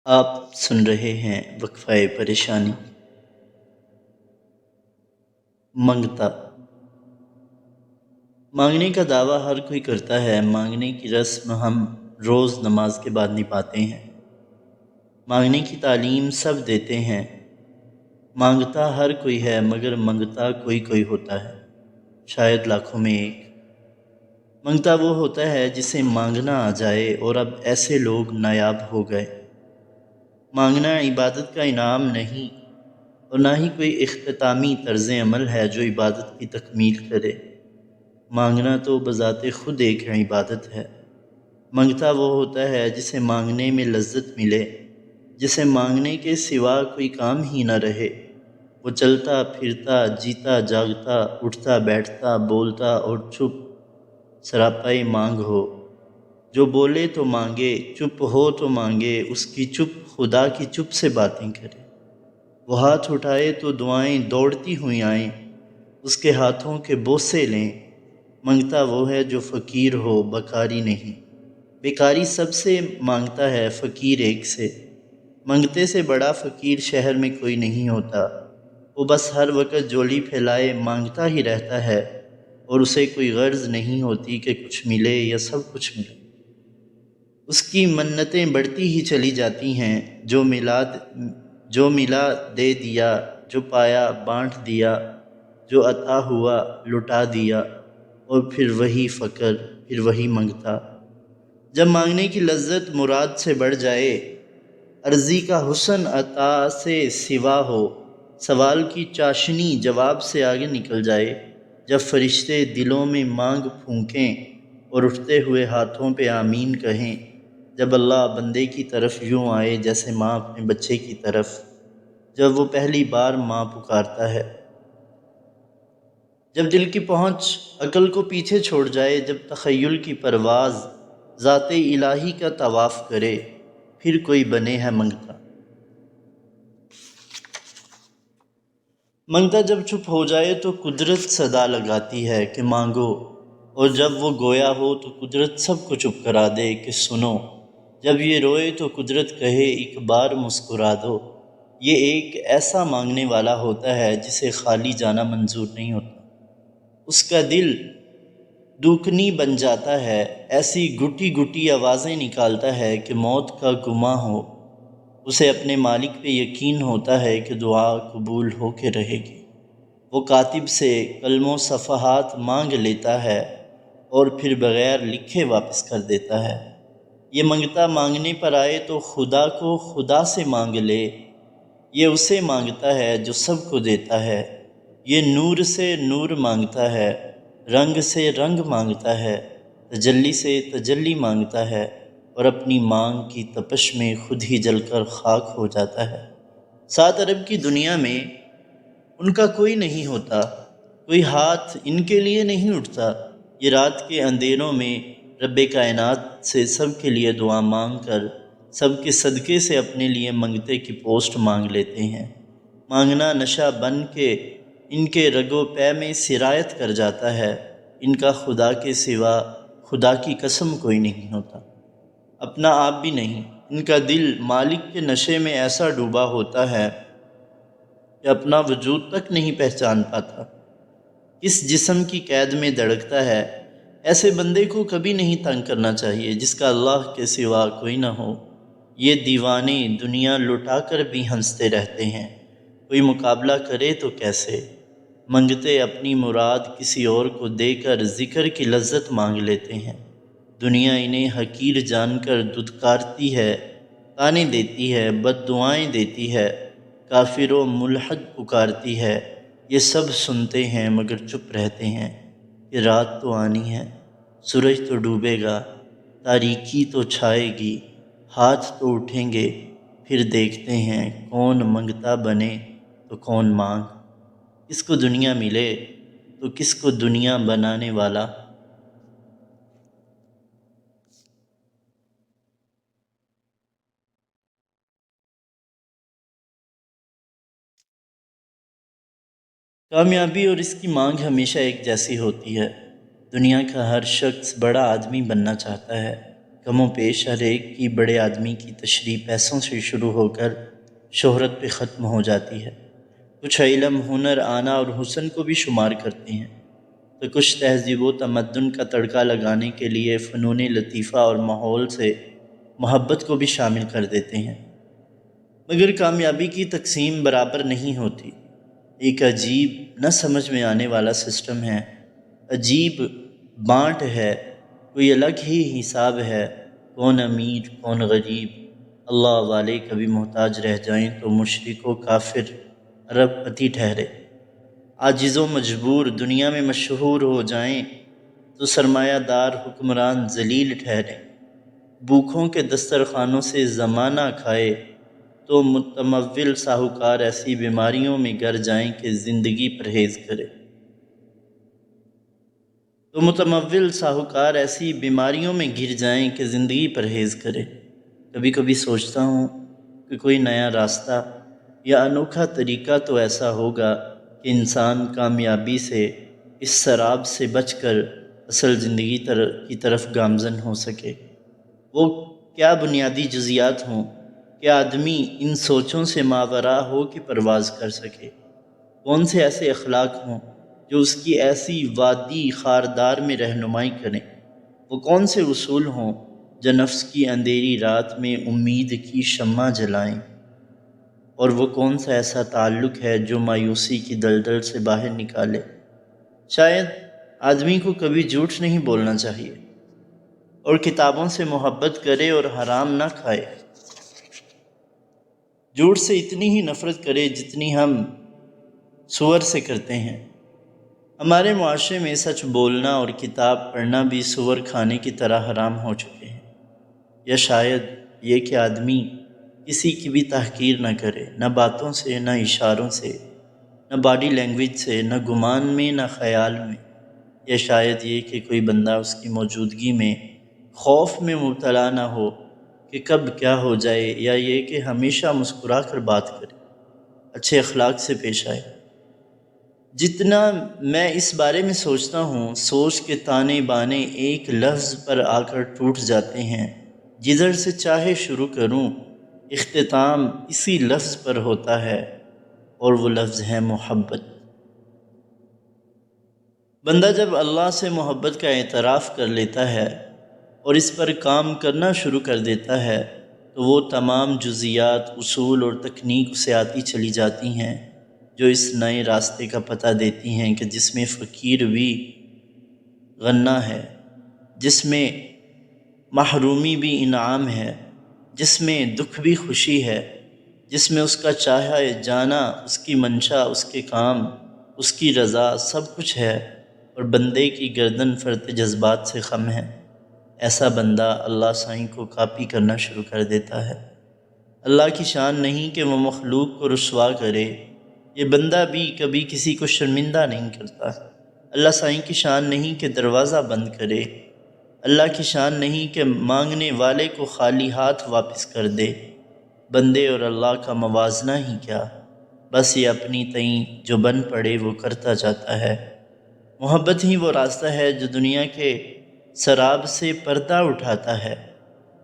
آپ سن رہے ہیں وقفہ پریشانی۔ منگتا مانگنے کا دعویٰ ہر کوئی کرتا ہے۔ مانگنے کی رسم ہم روز نماز کے بعد نبھاتے ہیں۔ مانگنے کی تعلیم سب دیتے ہیں۔ مانگتا ہر کوئی ہے مگر منگتا کوئی کوئی ہوتا ہے، شاید لاکھوں میں ایک۔ منگتا وہ ہوتا ہے جسے مانگنا آ جائے، اور اب ایسے لوگ نایاب ہو گئے۔ مانگنا عبادت کا انعام نہیں، اور نہ ہی کوئی اختتامی طرز عمل ہے جو عبادت کی تکمیل کرے۔ مانگنا تو بذات خود ایک عبادت ہے۔ منگتا وہ ہوتا ہے جسے مانگنے میں لذت ملے، جسے مانگنے کے سوا کوئی کام ہی نہ رہے۔ وہ چلتا پھرتا، جیتا جاگتا، اٹھتا بیٹھتا، بولتا اور چپ، سراپائی مانگ ہو۔ جو بولے تو مانگے، چپ ہو تو مانگے، اس کی چپ خدا کی چپ سے باتیں کرے۔ وہ ہاتھ اٹھائے تو دعائیں دوڑتی ہوئی آئیں، اس کے ہاتھوں کے بوسے لیں۔ منگتا وہ ہے جو فقیر ہو، بکاری نہیں۔ بیکاری سب سے مانگتا ہے، فقیر ایک سے۔ منگتے سے بڑا فقیر شہر میں کوئی نہیں ہوتا۔ وہ بس ہر وقت جولی پھیلائے مانگتا ہی رہتا ہے، اور اسے کوئی غرض نہیں ہوتی کہ کچھ ملے یا سب کچھ ملے۔ اس کی منتیں بڑھتی ہی چلی جاتی ہیں، جو ملا دے دیا، جو پایا بانٹ دیا، جو عطا ہوا لٹا دیا، اور پھر وہی فقر، پھر وہی منگتا۔ جب مانگنے کی لذت مراد سے بڑھ جائے، عرضی کا حسن عطا سے سوا ہو، سوال کی چاشنی جواب سے آگے نکل جائے، جب فرشتے دلوں میں مانگ پھونکیں اور اٹھتے ہوئے ہاتھوں پہ آمین کہیں، جب اللہ بندے کی طرف یوں آئے جیسے ماں اپنے بچے کی طرف، جب وہ پہلی بار ماں پکارتا ہے، جب دل کی پہنچ عقل کو پیچھے چھوڑ جائے، جب تخیل کی پرواز ذات الہی کا طواف کرے، پھر کوئی بنے ہے منگتا۔ منگتا جب چپ ہو جائے تو قدرت صدا لگاتی ہے کہ مانگو، اور جب وہ گویا ہو تو قدرت سب کو چپ کرا دے کہ سنو۔ جب یہ روئے تو قدرت کہے ایک بار مسکرا دو۔ یہ ایک ایسا مانگنے والا ہوتا ہے جسے خالی جانا منظور نہیں ہوتا۔ اس کا دل دوکنی بن جاتا ہے، ایسی گٹی گٹی آوازیں نکالتا ہے کہ موت کا گماں ہو۔ اسے اپنے مالک پہ یقین ہوتا ہے کہ دعا قبول ہو کے رہے گی۔ وہ کاتب سے کلم و صفحات مانگ لیتا ہے اور پھر بغیر لکھے واپس کر دیتا ہے۔ یہ منگتا مانگنے پر آئے تو خدا کو خدا سے مانگ لے۔ یہ اسے مانگتا ہے جو سب کو دیتا ہے۔ یہ نور سے نور مانگتا ہے، رنگ سے رنگ مانگتا ہے، تجلی سے تجلی مانگتا ہے، اور اپنی مانگ کی تپش میں خود ہی جل کر خاک ہو جاتا ہے۔ 7 ارب کی دنیا میں ان کا کوئی نہیں ہوتا، کوئی ہاتھ ان کے لیے نہیں اٹھتا۔ یہ رات کے اندھیروں میں رب کائنات سے سب کے لیے دعا مانگ کر، سب کے صدقے سے اپنے لیے منگتے کی پوسٹ مانگ لیتے ہیں۔ مانگنا نشہ بن کے ان کے رگ و پے میں سرایت کر جاتا ہے۔ ان کا خدا کے سوا خدا کی قسم کوئی نہیں ہوتا، اپنا آپ بھی نہیں۔ ان کا دل مالک کے نشے میں ایسا ڈوبا ہوتا ہے کہ اپنا وجود تک نہیں پہچان پاتا۔ اس جسم کی قید میں دھڑکتا ہے۔ ایسے بندے کو کبھی نہیں تنگ کرنا چاہیے جس کا اللہ کے سوا کوئی نہ ہو۔ یہ دیوانے دنیا لٹا کر بھی ہنستے رہتے ہیں، کوئی مقابلہ کرے تو کیسے۔ منگتے اپنی مراد کسی اور کو دے کر ذکر کی لذت مانگ لیتے ہیں۔ دنیا انہیں حقیر جان کر دھتکارتی ہے، تانے دیتی ہے، بد دعائیں دیتی ہے، کافر و ملحد پکارتی ہے۔ یہ سب سنتے ہیں مگر چپ رہتے ہیں کہ رات تو آنی ہے، سورج تو ڈوبے گا، تاریکی تو چھائے گی، ہاتھ تو اٹھیں گے، پھر دیکھتے ہیں کون منگتا بنے تو کون مانگ، کس کو دنیا ملے تو کس کو دنیا بنانے والا۔ کامیابی اور اس کی مانگ ہمیشہ ایک جیسی ہوتی ہے۔ دنیا کا ہر شخص بڑا آدمی بننا چاہتا ہے، کم و پیش ہر ایک کی بڑے آدمی کی تشریح پیسوں سے شروع ہو کر شہرت پہ ختم ہو جاتی ہے۔ کچھ علم، ہنر، آنا اور حسن کو بھی شمار کرتے ہیں، تو کچھ تہذیب و تمدن کا تڑکا لگانے کے لیے فنون لطیفہ اور ماحول سے محبت کو بھی شامل کر دیتے ہیں۔ مگر کامیابی کی تقسیم برابر نہیں ہوتی۔ ایک عجیب نہ سمجھ میں آنے والا سسٹم ہے، عجیب بانٹ ہے، کوئی الگ ہی حساب ہے، کون امیر کون غریب۔ اللہ والے کبھی محتاج رہ جائیں تو مشرک و کافر ارب پتی ٹھہرے، عاجز و مجبور دنیا میں مشہور ہو جائیں تو سرمایہ دار حکمران ذلیل ٹھہرے، بھوکھوں کے دسترخوانوں سے زمانہ کھائے تو متمول ساہوکار ایسی بیماریوں میں گر جائیں کہ زندگی پرہیز کرے۔ کبھی کبھی سوچتا ہوں کہ کوئی نیا راستہ یا انوکھا طریقہ تو ایسا ہوگا کہ انسان کامیابی سے اس سراب سے بچ کر اصل زندگی کی طرف گامزن ہو سکے۔ وہ کیا بنیادی جزیات ہوں کہ آدمی ان سوچوں سے ماوراء ہو کے پرواز کر سکے؟ کون سے ایسے اخلاق ہوں جو اس کی ایسی وادی خاردار میں رہنمائی کریں؟ وہ کون سے اصول ہوں جو نفس کی اندھیری رات میں امید کی شمع جلائیں؟ اور وہ کون سا ایسا تعلق ہے جو مایوسی کی دلدل سے باہر نکالے؟ شاید آدمی کو کبھی جھوٹ نہیں بولنا چاہیے اور کتابوں سے محبت کرے اور حرام نہ کھائے، جھوٹ سے اتنی ہی نفرت کرے جتنی ہم سور سے کرتے ہیں۔ ہمارے معاشرے میں سچ بولنا اور کتاب پڑھنا بھی سور کھانے کی طرح حرام ہو چکے ہیں۔ یا شاید یہ کہ آدمی کسی کی بھی تحقیر نہ کرے، نہ باتوں سے، نہ اشاروں سے، نہ باڈی لینگویج سے، نہ گمان میں، نہ خیال میں۔ یا شاید یہ کہ کوئی بندہ اس کی موجودگی میں خوف میں مبتلا نہ ہو کہ کب کیا ہو جائے، یا یہ کہ ہمیشہ مسکرا کر بات کرے، اچھے اخلاق سے پیش آئے۔ جتنا میں اس بارے میں سوچتا ہوں، سوچ کے تانے بانے ایک لفظ پر آ کر ٹوٹ جاتے ہیں۔ جدھر سے چاہے شروع کروں، اختتام اسی لفظ پر ہوتا ہے، اور وہ لفظ ہے محبت۔ بندہ جب اللہ سے محبت کا اعتراف کر لیتا ہے اور اس پر کام کرنا شروع کر دیتا ہے تو وہ تمام جزیات، اصول اور تکنیک اسے آتی چلی جاتی ہیں جو اس نئے راستے کا پتہ دیتی ہیں کہ جس میں فقیر بھی غنہ ہے، جس میں محرومی بھی انعام ہے، جس میں دکھ بھی خوشی ہے، جس میں اس کا چاہا جانا، اس کی منشا، اس کے کام، اس کی رضا سب کچھ ہے، اور بندے کی گردن فرط جذبات سے خم ہے۔ ایسا بندہ اللہ سائیں کو کاپی کرنا شروع کر دیتا ہے۔ اللہ کی شان نہیں کہ وہ مخلوق کو رسوا کرے، یہ بندہ بھی کبھی کسی کو شرمندہ نہیں کرتا۔ اللہ سائیں کی شان نہیں کہ دروازہ بند کرے، اللہ کی شان نہیں کہ مانگنے والے کو خالی ہاتھ واپس کر دے۔ بندے اور اللہ کا موازنہ ہی کیا، بس یہ اپنی تئیں جو بن پڑے وہ کرتا جاتا ہے۔ محبت ہی وہ راستہ ہے جو دنیا کے سراب سے پردہ اٹھاتا ہے،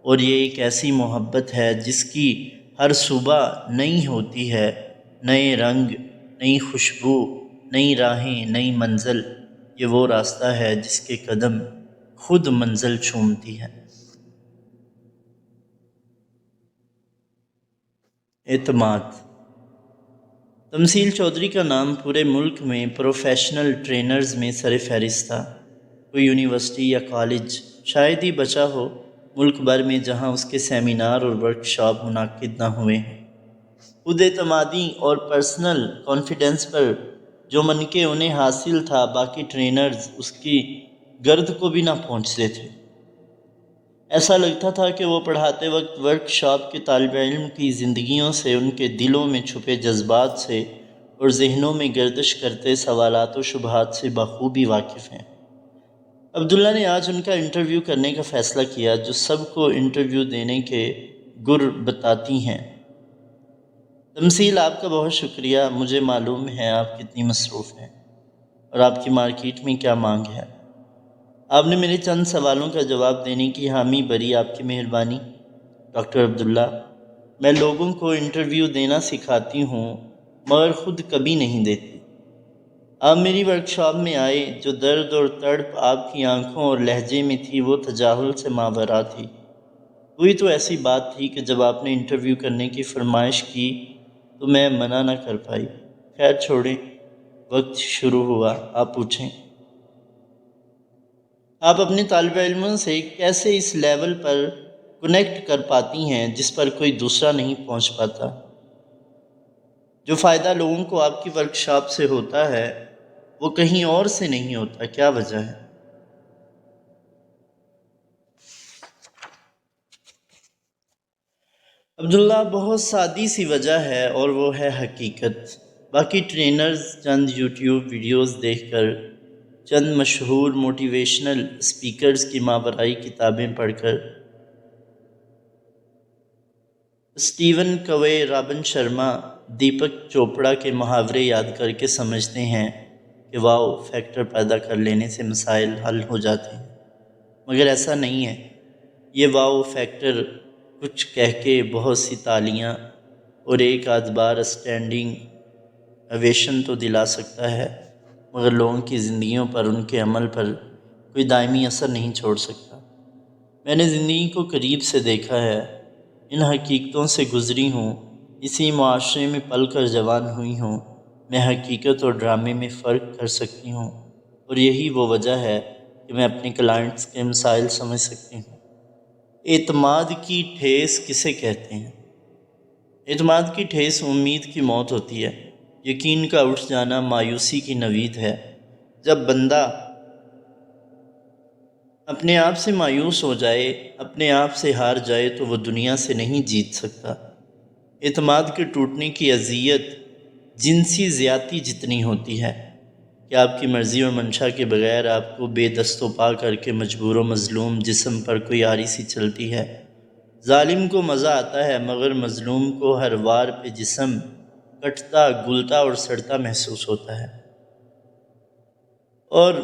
اور یہ ایک ایسی محبت ہے جس کی ہر صبح نئی ہوتی ہے، نئے رنگ، نئی خوشبو، نئی راہیں، نئی منزل۔ یہ وہ راستہ ہے جس کے قدم خود منزل چومتی ہے۔ اعتماد۔ تمثیل چودھری کا نام پورے ملک میں پروفیشنل ٹرینرز میں سر فہرست تھا۔ کوئی یونیورسٹی یا کالج شاید ہی بچا ہو ملک بھر میں جہاں اس کے سیمینار اور ورکشاپ منعقد نہ ہوئے ہیں۔ خود اعتمادی اور پرسنل کانفیڈنس پر جو منکے انہیں حاصل تھا، باقی ٹرینرز اس کی گرد کو بھی نہ پہنچتے تھے۔ ایسا لگتا تھا کہ وہ پڑھاتے وقت ورکشاپ کے طالب علم کی زندگیوں سے، ان کے دلوں میں چھپے جذبات سے اور ذہنوں میں گردش کرتے سوالات و شبہات سے بخوبی واقف ہیں۔ عبداللہ نے آج ان کا انٹرویو کرنے کا فیصلہ کیا، جو سب کو انٹرویو دینے کے گر بتاتی ہیں۔ تمثیل، آپ کا بہت شکریہ۔ مجھے معلوم ہے آپ کتنی مصروف ہیں اور آپ کی مارکیٹ میں کیا مانگ ہے۔ آپ نے میرے چند سوالوں کا جواب دینے کی حامی بھری، آپ کی مہربانی۔ ڈاکٹر عبداللہ: میں لوگوں کو انٹرویو دینا سکھاتی ہوں مگر خود کبھی نہیں دیتی۔ آپ میری ورکشاپ میں آئے، جو درد اور تڑپ آپ کی آنکھوں اور لہجے میں تھی وہ تجاہل سے ماوراء تھی۔ وہی تو ایسی بات تھی کہ جب آپ نے انٹرویو کرنے کی فرمائش کی تو میں منع نہ کر پائی۔ خیر چھوڑیں، وقت شروع ہوا، آپ پوچھیں۔ آپ اپنے طالب علموں سے کیسے اس لیول پر کنیکٹ کر پاتی ہیں جس پر کوئی دوسرا نہیں پہنچ پاتا؟ جو فائدہ لوگوں کو آپ کی ورکشاپ سے ہوتا ہے وہ کہیں اور سے نہیں ہوتا، کیا وجہ ہے؟ عبداللہ: بہت سادی سی وجہ ہے اور وہ ہے حقیقت۔ باقی ٹرینرز چند یوٹیوب ویڈیوز دیکھ کر، چند مشہور موٹیویشنل اسپیکرز کی ماورائی کتابیں پڑھ کر، اسٹیون کوے، رابن شرما، دیپک چوپڑا کے محاورے یاد کر کے سمجھتے ہیں کہ واؤ فیکٹر پیدا کر لینے سے مسائل حل ہو جاتے ہیں، مگر ایسا نہیں ہے۔ یہ واؤ فیکٹر کچھ کہہ کے بہت سی تالیاں اور ایک آدھ بار اسٹینڈنگ اویشن تو دلا سکتا ہے، مگر لوگوں کی زندگیوں پر، ان کے عمل پر کوئی دائمی اثر نہیں چھوڑ سکتا۔ میں نے زندگی کو قریب سے دیکھا ہے، ان حقیقتوں سے گزری ہوں، اسی معاشرے میں پل کر جوان ہوئی ہوں، میں حقیقت اور ڈرامے میں فرق کر سکتی ہوں، اور یہی وہ وجہ ہے کہ میں اپنے کلائنٹس کے مسائل سمجھ سکتی ہوں۔ اعتماد کی ٹھیس کسے کہتے ہیں؟ اعتماد کی ٹھیس امید کی موت ہوتی ہے، یقین کا اٹھ جانا مایوسی کی نوید ہے۔ جب بندہ اپنے آپ سے مایوس ہو جائے، اپنے آپ سے ہار جائے تو وہ دنیا سے نہیں جیت سکتا۔ اعتماد کے ٹوٹنے کی اذیت جنسی زیادتی جتنی ہوتی ہے کہ آپ کی مرضی اور منشا کے بغیر آپ کو بے دست و پا کر کے مجبور و مظلوم جسم پر کوئی آری سی چلتی ہے۔ ظالم کو مزہ آتا ہے مگر مظلوم کو ہر وار پہ جسم کٹتا، گلتا اور سڑتا محسوس ہوتا ہے، اور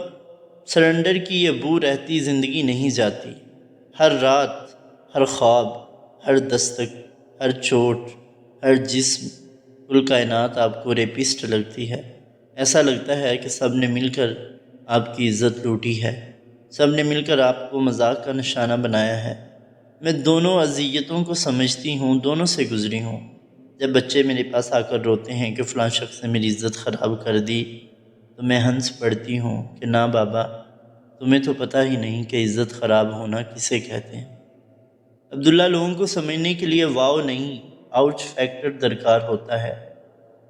سرنڈر کی یہ بو رہتی زندگی نہیں جاتی۔ ہر رات، ہر خواب، ہر دستک، ہر چوٹ، ہر جسم، کل کائنات آپ کو ریپسٹ لگتی ہے۔ ایسا لگتا ہے کہ سب نے مل کر آپ کی عزت لوٹی ہے، سب نے مل کر آپ کو مذاق کا نشانہ بنایا ہے۔ میں دونوں اذیتوں کو سمجھتی ہوں، دونوں سے گزری ہوں۔ جب بچے میرے پاس آ کر روتے ہیں کہ فلاں شخص نے میری عزت خراب کر دی، تو میں ہنس پڑتی ہوں کہ نہ بابا، تمہیں تو پتہ ہی نہیں کہ عزت خراب ہونا کسے کہتے ہیں۔ عبداللہ: لوگوں کو سمجھنے کے لیے واو نہیں، آؤچ فیکٹر درکار ہوتا ہے۔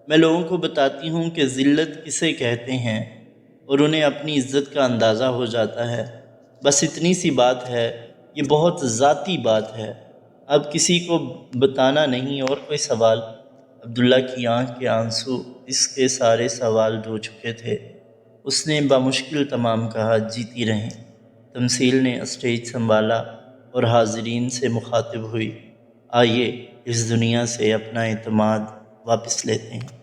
میں لوگوں کو بتاتی ہوں کہ ذلت کسے کہتے ہیں اور انہیں اپنی عزت کا اندازہ ہو جاتا ہے۔ بس اتنی سی بات ہے، یہ بہت ذاتی بات ہے، اب کسی کو بتانا نہیں۔ اور کوئی سوال؟ عبداللہ کی آنکھ کے آنسو اس کے سارے سوال دھو چکے تھے۔ اس نے بامشکل تمام کہا، جیتی رہیں۔ تمثیل نے اسٹیج سنبھالا اور حاضرین سے مخاطب ہوئی، آئیے اس دنیا سے اپنا اعتماد واپس لیتے ہیں۔